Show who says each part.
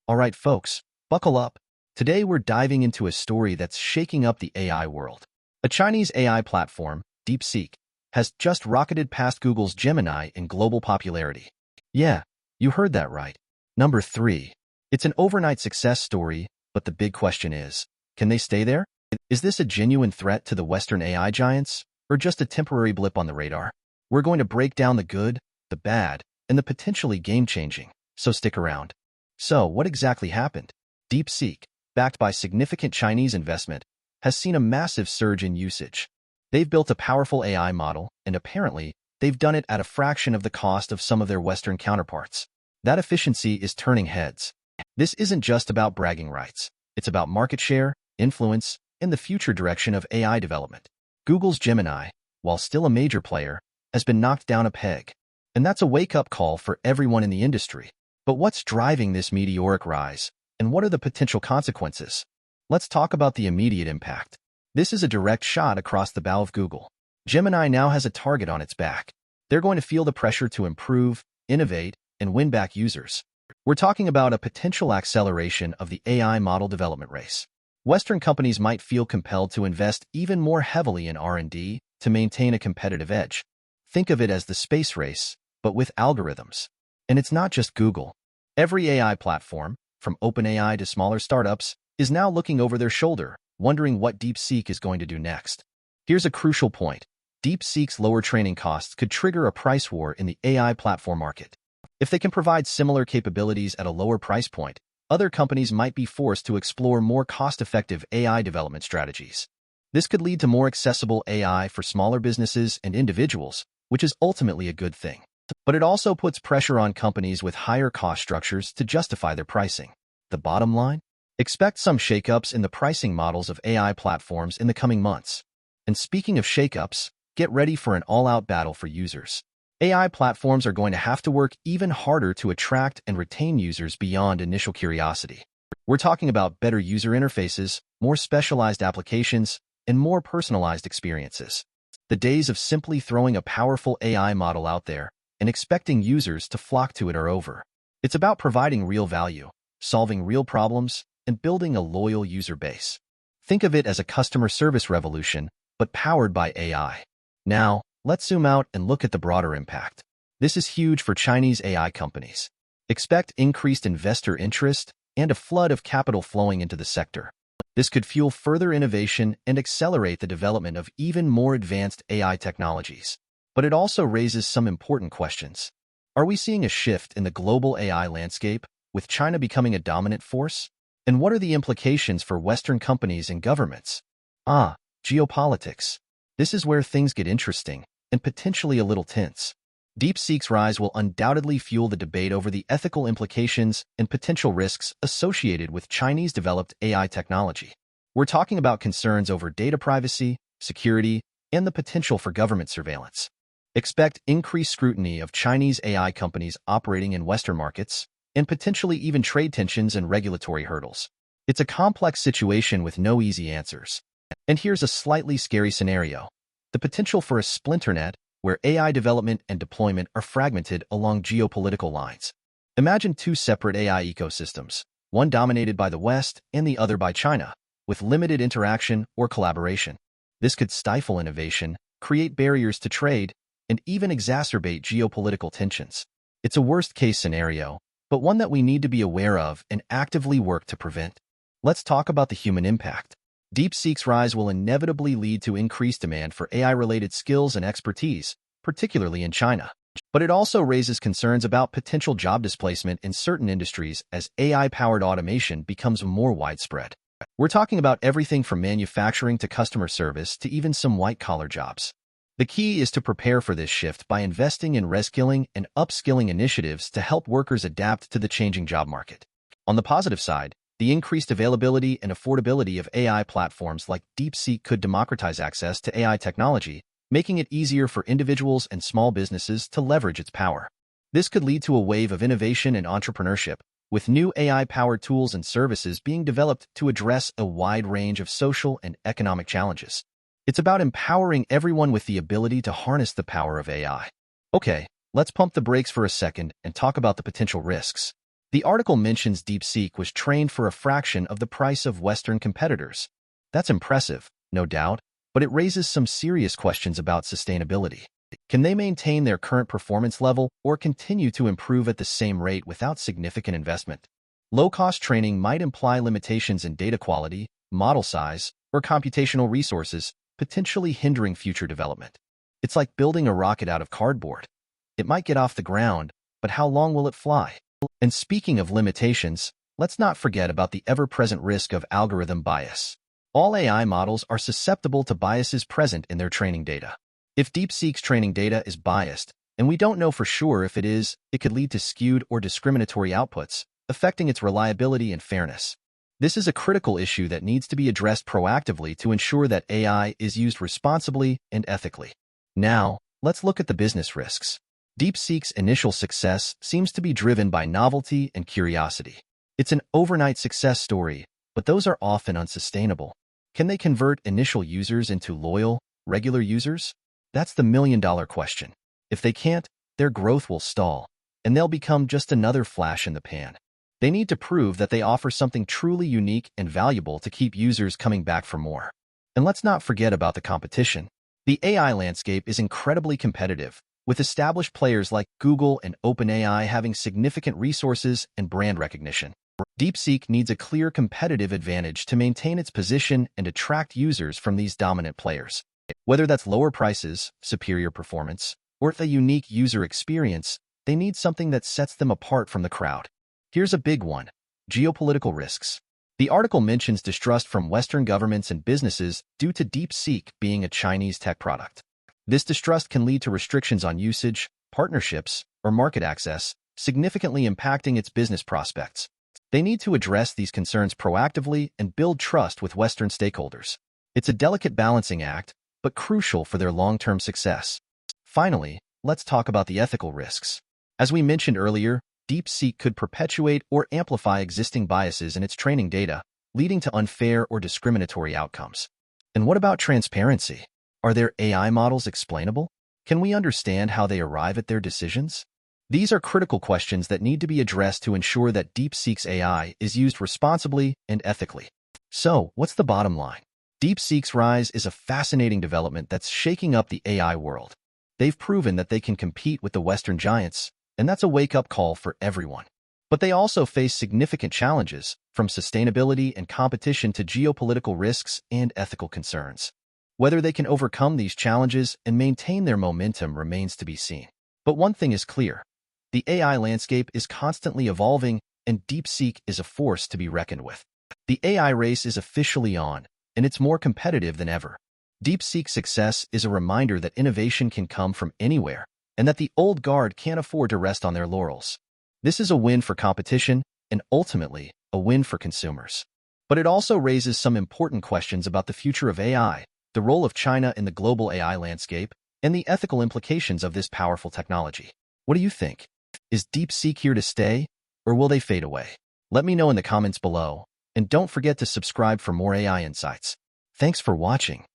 Speaker 1: All right, folks, buckle up. Today we're diving into a story that's shaking up the AI world. A Chinese AI platform, DeepSeek, has just rocketed past Google's Gemini in global popularity. Yeah, you heard that right. Number 3. It's an overnight success story, but the big question is, can they stay there? Is this a genuine threat to the Western AI giants, or just a temporary blip on the radar? We're going to break down the good, the bad, and the potentially game-changing, so stick around. So, what exactly happened? DeepSeek, backed by significant Chinese investment, has seen a massive surge in usage. They've built a powerful AI model, and apparently, they've done it at a fraction of the cost of some of their Western counterparts. That efficiency is turning heads. This isn't just about bragging rights. It's about market share, influence, and the future direction of AI development. Google's Gemini, while still a major player, has been knocked down a peg. And that's a wake-up call for everyone in the industry. But what's driving this meteoric rise, and what are the potential consequences? Let's talk about the immediate impact. This is a direct shot across the bow of Google. Gemini now has a target on its back. They're going to feel the pressure to improve, innovate, and win back users. We're talking about a potential acceleration of the AI model development race. Western companies might feel compelled to invest even more heavily in R&D to maintain a competitive edge. Think of it as the space race, but with algorithms. And it's not just Google. Every AI platform, from OpenAI to smaller startups, is now looking over their shoulder, wondering what DeepSeek is going to do next. Here's a crucial point. DeepSeek's lower training costs could trigger a price war in the AI platform market. If they can provide similar capabilities at a lower price point, other companies might be forced to explore more cost-effective AI development strategies. This could lead to more accessible AI for smaller businesses and individuals, which is ultimately a good thing. But it also puts pressure on companies with higher cost structures to justify their pricing. The bottom line? Expect some shakeups in the pricing models of AI platforms in the coming months. And speaking of shakeups, get ready for an all-out battle for users. AI platforms are going to have to work even harder to attract and retain users beyond initial curiosity. We're talking about better user interfaces, more specialized applications, and more personalized experiences. The days of simply throwing a powerful AI model out there and expecting users to flock to it are over. It's about providing real value, solving real problems, and building a loyal user base. Think of it as a customer service revolution, but powered by AI. Now, let's zoom out and look at the broader impact. This is huge for Chinese AI companies. Expect increased investor interest and a flood of capital flowing into the sector. This could fuel further innovation and accelerate the development of even more advanced AI technologies. But it also raises some important questions. Are we seeing a shift in the global AI landscape, with China becoming a dominant force? And what are the implications for Western companies and governments? Geopolitics. This is where things get interesting and potentially a little tense. DeepSeek's rise will undoubtedly fuel the debate over the ethical implications and potential risks associated with Chinese-developed AI technology. We're talking about concerns over data privacy, security, and the potential for government surveillance. Expect increased scrutiny of Chinese AI companies operating in Western markets, and potentially even trade tensions and regulatory hurdles. It's a complex situation with no easy answers. And here's a slightly scary scenario. The potential for a splinternet where AI development and deployment are fragmented along geopolitical lines. Imagine two separate AI ecosystems, one dominated by the West and the other by China, with limited interaction or collaboration. This could stifle innovation, create barriers to trade, and even exacerbate geopolitical tensions. It's a worst-case scenario, but one that we need to be aware of and actively work to prevent. Let's talk about the human impact. DeepSeek's rise will inevitably lead to increased demand for AI-related skills and expertise, particularly in China. But it also raises concerns about potential job displacement in certain industries as AI-powered automation becomes more widespread. We're talking about everything from manufacturing to customer service to even some white-collar jobs. The key is to prepare for this shift by investing in reskilling and upskilling initiatives to help workers adapt to the changing job market. On the positive side, the increased availability and affordability of AI platforms like DeepSeek could democratize access to AI technology, making it easier for individuals and small businesses to leverage its power. This could lead to a wave of innovation and entrepreneurship, with new AI-powered tools and services being developed to address a wide range of social and economic challenges. It's about empowering everyone with the ability to harness the power of AI. Okay, let's pump the brakes for a second and talk about the potential risks. The article mentions DeepSeek was trained for a fraction of the price of Western competitors. That's impressive, no doubt, but it raises some serious questions about sustainability. Can they maintain their current performance level or continue to improve at the same rate without significant investment? Low-cost training might imply limitations in data quality, model size, or computational resources, potentially hindering future development. It's like building a rocket out of cardboard. It might get off the ground, but how long will it fly? And speaking of limitations, let's not forget about the ever-present risk of algorithm bias. All AI models are susceptible to biases present in their training data. If DeepSeek's training data is biased, and we don't know for sure if it is, it could lead to skewed or discriminatory outputs, affecting its reliability and fairness. This is a critical issue that needs to be addressed proactively to ensure that AI is used responsibly and ethically. Now, let's look at the business risks. DeepSeek's initial success seems to be driven by novelty and curiosity. It's an overnight success story, but those are often unsustainable. Can they convert initial users into loyal, regular users? That's the million-dollar question. If they can't, their growth will stall, and they'll become just another flash in the pan. They need to prove that they offer something truly unique and valuable to keep users coming back for more. And let's not forget about the competition. The AI landscape is incredibly competitive, with established players like Google and OpenAI having significant resources and brand recognition. DeepSeek needs a clear competitive advantage to maintain its position and attract users from these dominant players. Whether that's lower prices, superior performance, or a unique user experience, they need something that sets them apart from the crowd. Here's a big one: geopolitical risks. The article mentions distrust from Western governments and businesses due to DeepSeek being a Chinese tech product. This distrust can lead to restrictions on usage, partnerships, or market access, significantly impacting its business prospects. They need to address these concerns proactively and build trust with Western stakeholders. It's a delicate balancing act, but crucial for their long-term success. Finally, let's talk about the ethical risks. As we mentioned earlier, DeepSeek could perpetuate or amplify existing biases in its training data, leading to unfair or discriminatory outcomes. And what about transparency? Are their AI models explainable? Can we understand how they arrive at their decisions? These are critical questions that need to be addressed to ensure that DeepSeek's AI is used responsibly and ethically. So, what's the bottom line? DeepSeek's rise is a fascinating development that's shaking up the AI world. They've proven that they can compete with the Western giants, and that's a wake-up call for everyone. But they also face significant challenges, from sustainability and competition to geopolitical risks and ethical concerns. Whether they can overcome these challenges and maintain their momentum remains to be seen. But one thing is clear: the AI landscape is constantly evolving, and DeepSeek is a force to be reckoned with. The AI race is officially on, and it's more competitive than ever. DeepSeek's success is a reminder that innovation can come from anywhere, and that the old guard can't afford to rest on their laurels. This is a win for competition, and ultimately, a win for consumers. But it also raises some important questions about the future of AI, the role of China in the global AI landscape, and the ethical implications of this powerful technology. What do you think? Is DeepSeek here to stay, or will they fade away? Let me know in the comments below, and don't forget to subscribe for more AI insights. Thanks for watching.